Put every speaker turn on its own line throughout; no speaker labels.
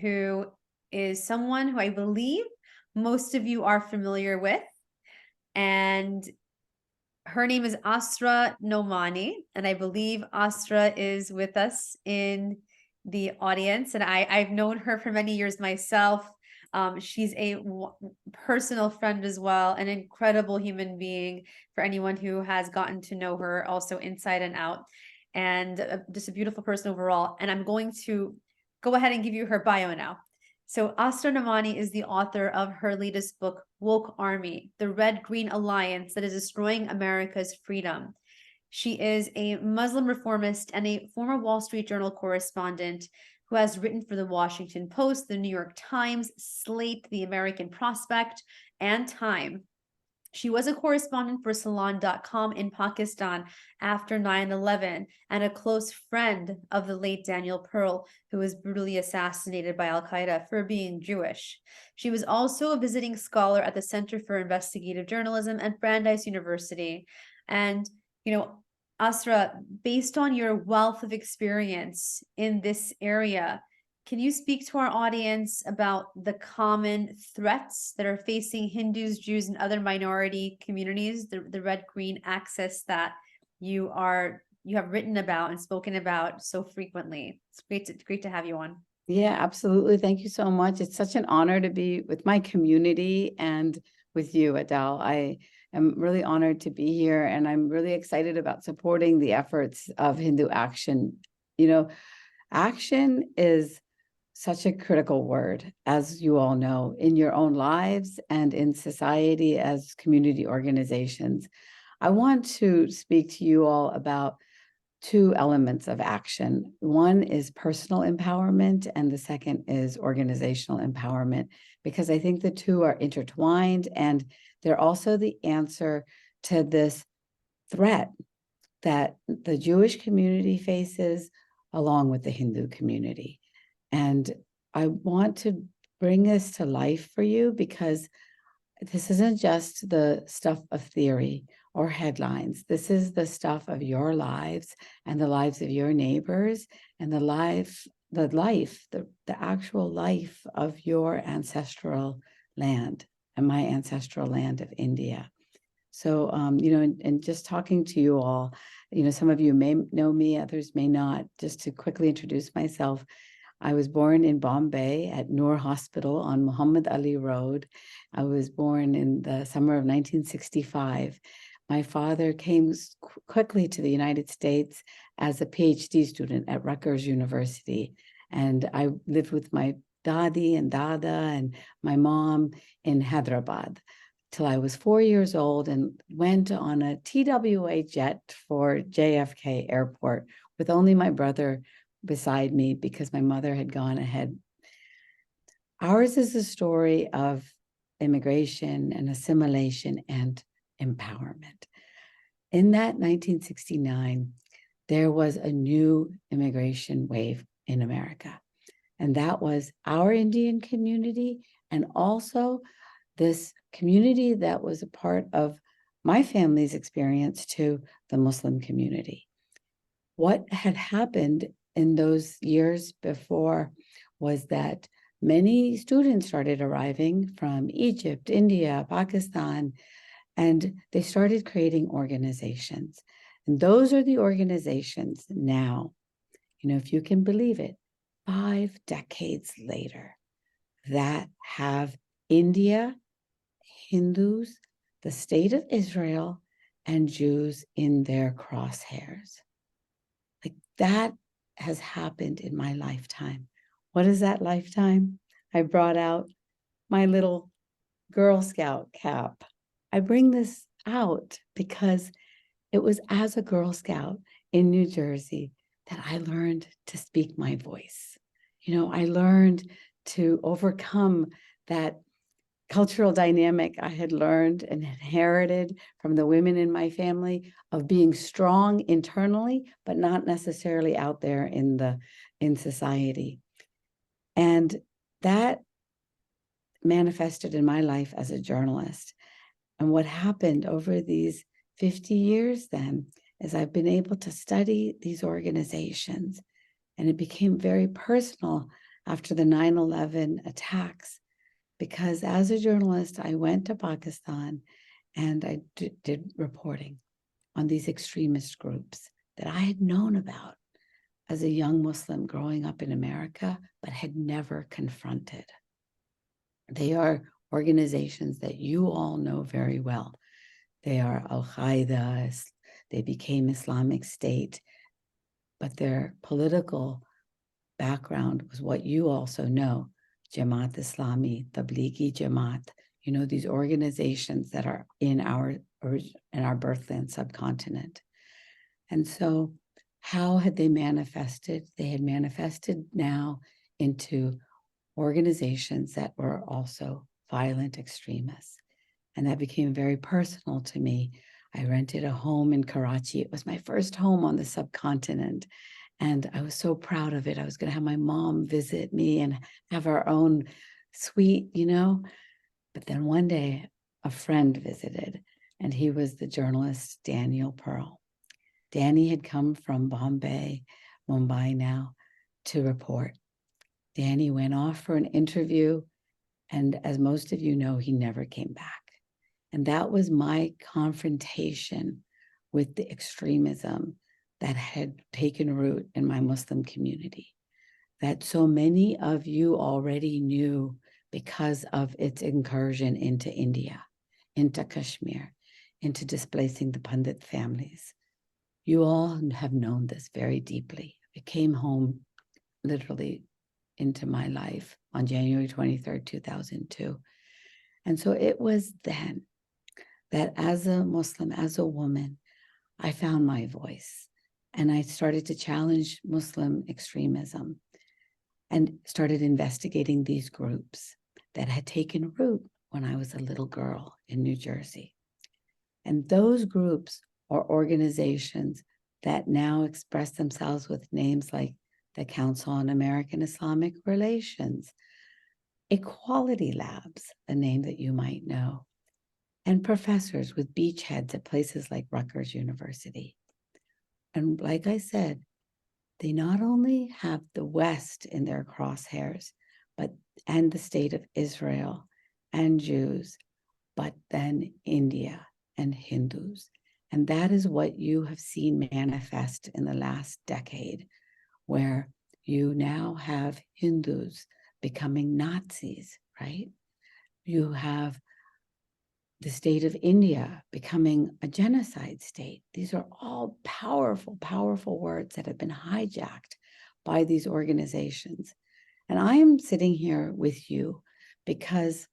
who is someone who I believe most of you are familiar with. And her name is Asra Nomani. And I believe Asra is with us in the audience. And I've known her for many years myself. She's a personal friend as well, an incredible human being for anyone who has gotten to know her also inside and out, and just a beautiful person overall. And I'm going to go ahead and give you her bio now. So Asra Nomani is the author of her latest book, Woke Army, the Red-Green Alliance that is destroying America's freedom. She is a Muslim reformist and a former Wall Street Journal correspondent who has written for the Washington Post, the New York Times, Slate, the American Prospect, and Time. She was a correspondent for Salon.com in Pakistan after 9/11 and a close friend of the late Daniel Pearl, who was brutally assassinated by Al-Qaeda for being Jewish. She was also a visiting scholar at the Center for Investigative Journalism at Brandeis University. And, Asra, based on your wealth of experience in this area, can you speak to our audience about the common threats that are facing Hindus, Jews, and other minority communities, the red-green axis that you have written about and spoken about so frequently? It's great to have you on.
Yeah, absolutely. Thank you so much. It's such an honor to be with my community and with you, Adele. I am really honored to be here, and I'm really excited about supporting the efforts of Hindu Action. Action is such a critical word, as you all know, in your own lives and in society as community organizations. I want to speak to you all about two elements of action. One is personal empowerment, and the second is organizational empowerment, because I think the two are intertwined, and they're also the answer to this threat that the Jewish community faces along with the Hindu community. And I want to bring this to life for you, because this isn't just the stuff of theory or headlines. This is the stuff of your lives and the lives of your neighbors and the actual life of your ancestral land and my ancestral land of India. So, and just talking to you all, some of you may know me, others may not. Just to quickly introduce myself, I was born in Bombay at Noor Hospital on Muhammad Ali Road. I was born in the summer of 1965. My father came quickly to the United States as a PhD student at Rutgers University. And I lived with my Dadi and Dada and my mom in Hyderabad till I was 4 years old, and went on a TWA jet for JFK Airport with only my brother beside me because my mother had gone ahead. Ours is a story of immigration and assimilation and empowerment. In that 1969, there was a new immigration wave in America, and that was our Indian community, and also this community that was a part of my family's experience to the Muslim community. What had happened in those years before was that many students started arriving from Egypt, India, Pakistan, and they started creating organizations. And those are the organizations now, if you can believe it, 5 decades later, that have India, Hindus, the state of Israel, and Jews in their crosshairs. Like, that has happened in my lifetime. What is that lifetime? I brought out my little Girl Scout cap. I bring this out because it was as a Girl Scout in New Jersey that I learned to speak my voice. I learned to overcome that cultural dynamic I had learned and inherited from the women in my family of being strong internally, but not necessarily out there in society. And that manifested in my life as a journalist. And what happened over these 50 years then is I've been able to study these organizations, and it became very personal after the 9/11 attacks, because as a journalist, I went to Pakistan and I did reporting on these extremist groups that I had known about as a young Muslim growing up in America, but had never confronted. They are organizations that you all know very well. They are Al-Qaeda, they became Islamic State, but their political background was what you also know, Jamaat Islami, Tablighi Jamaat, these organizations that are in our birthland subcontinent. And so how had they manifested? They had manifested now into organizations that were also violent extremists. And that became very personal to me. I rented a home in Karachi. It was my first home on the subcontinent. And I was so proud of it. I was going to have my mom visit me and have our own suite, But then one day a friend visited, and he was the journalist Daniel Pearl. Danny had come from Bombay, Mumbai now, to report. Danny went off for an interview, and as most of you know, he never came back. And that was my confrontation with the extremism that had taken root in my Muslim community, that so many of you already knew because of its incursion into India, into Kashmir, into displacing the Pandit families. You all have known this very deeply. It came home literally into my life on January 23rd, 2002. And so it was then that as a Muslim, as a woman, I found my voice and I started to challenge Muslim extremism and started investigating these groups that had taken root when I was a little girl in New Jersey. And those groups are organizations that now express themselves with names like the Council on American Islamic Relations, Equality Labs, a name that you might know, and professors with beachheads at places like Rutgers University. And like I said, they not only have the West in their crosshairs, and the state of Israel and Jews, but then India and Hindus. And that is what you have seen manifest in the last decade, where you now have Hindus becoming Nazis, right? You have the state of India becoming a genocide state. These are all powerful, powerful words that have been hijacked by these organizations. And I am sitting here with you because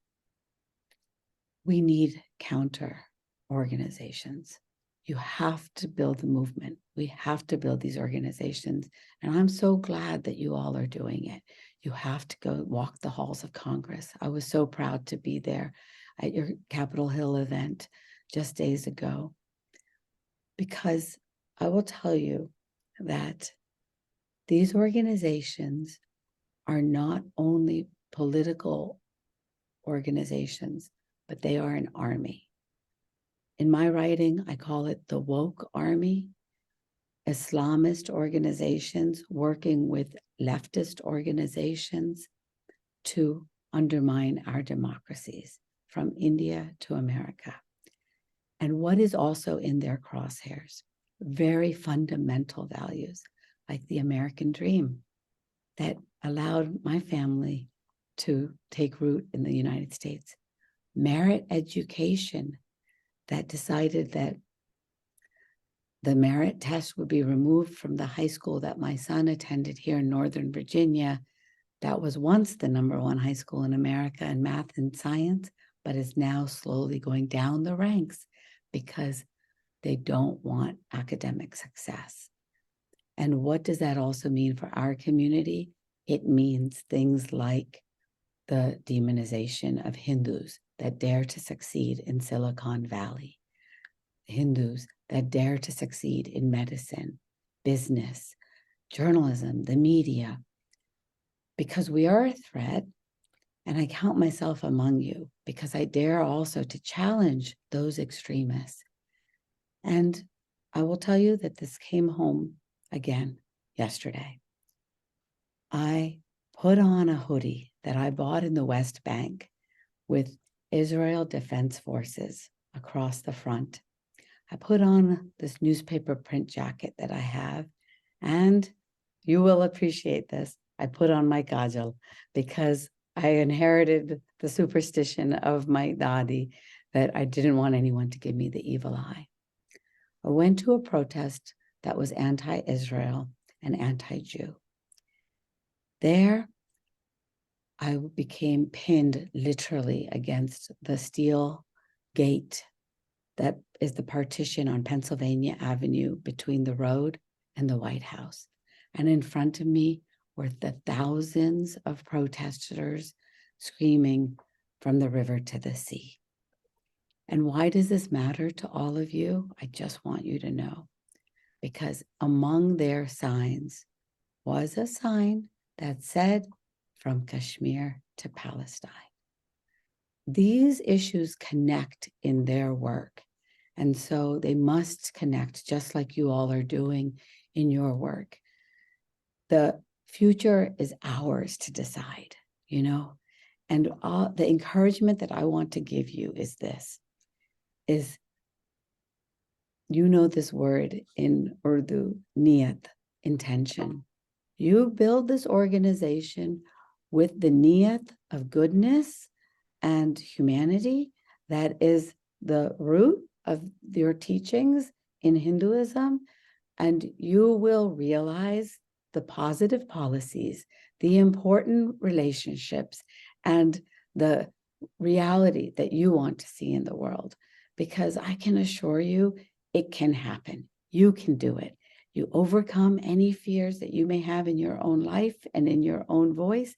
we need counter organizations. You have to build the movement. We have to build these organizations. And I'm so glad that you all are doing it. You have to go walk the halls of Congress. I was so proud to be there at your Capitol Hill event just days ago, because I will tell you that these organizations are not only political organizations, but they are an army. In my writing, I call it the woke army, Islamist organizations working with leftist organizations to undermine our democracies from India to America. And what is also in their crosshairs? Very fundamental values, like the American dream that allowed my family to take root in the United States. Merit education that decided that the merit test would be removed from the high school that my son attended here in Northern Virginia. That was once the #1 high school in America in math and science, but is now slowly going down the ranks because they don't want academic success. And what does that also mean for our community? It means things like the demonization of Hindus that dare to succeed in Silicon Valley, Hindus that dare to succeed in medicine, business, journalism, the media, because we are a threat. And I count myself among you because I dare also to challenge those extremists. And I will tell you that this came home again yesterday. I put on a hoodie that I bought in the West Bank with Israel Defense Forces across the front. I put on this newspaper print jacket that I have, and you will appreciate this. I put on my kajal because I inherited the superstition of my dadi that I didn't want anyone to give me the evil eye. I went to a protest that was anti-Israel and anti-Jew. There, I became pinned literally against the steel gate that is the partition on Pennsylvania Avenue between the road and the White House. And in front of me were the thousands of protesters screaming from the river to the sea. And why does this matter to all of you? I just want you to know, because among their signs was a sign that said, from Kashmir to Palestine. These issues connect in their work. And so they must connect, just like you all are doing in your work. The future is ours to decide, you know? And the encouragement that I want to give you is this, is, you know this word in Urdu, niyat, intention. You build this organization with the niyat of goodness and humanity. That is the root of your teachings in Hinduism. And you will realize the positive policies, the important relationships, and the reality that you want to see in the world. Because I can assure you, it can happen. You can do it. You overcome any fears that you may have in your own life and in your own voice,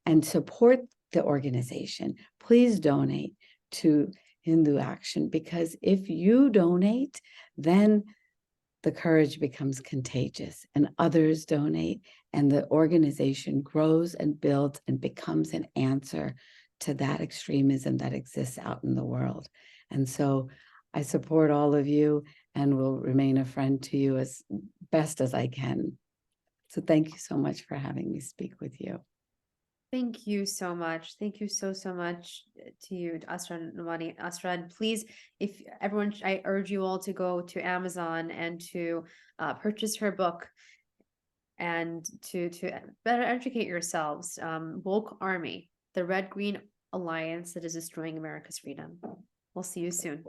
and support the organization. Please donate to Hindu Action, because if you donate, then the courage becomes contagious and others donate, and the organization grows and builds and becomes an answer to that extremism that exists out in the world. And so I support all of you and will remain a friend to you as best as I can. So thank you so much for having me speak with you.
Thank you so much. Thank you so much to you, Asra and Nomani. Asra, and please, if everyone, I urge you all to go to Amazon and to purchase her book and to better educate yourselves. Woke Army, the Red Green Alliance that is destroying America's freedom. We'll see you soon.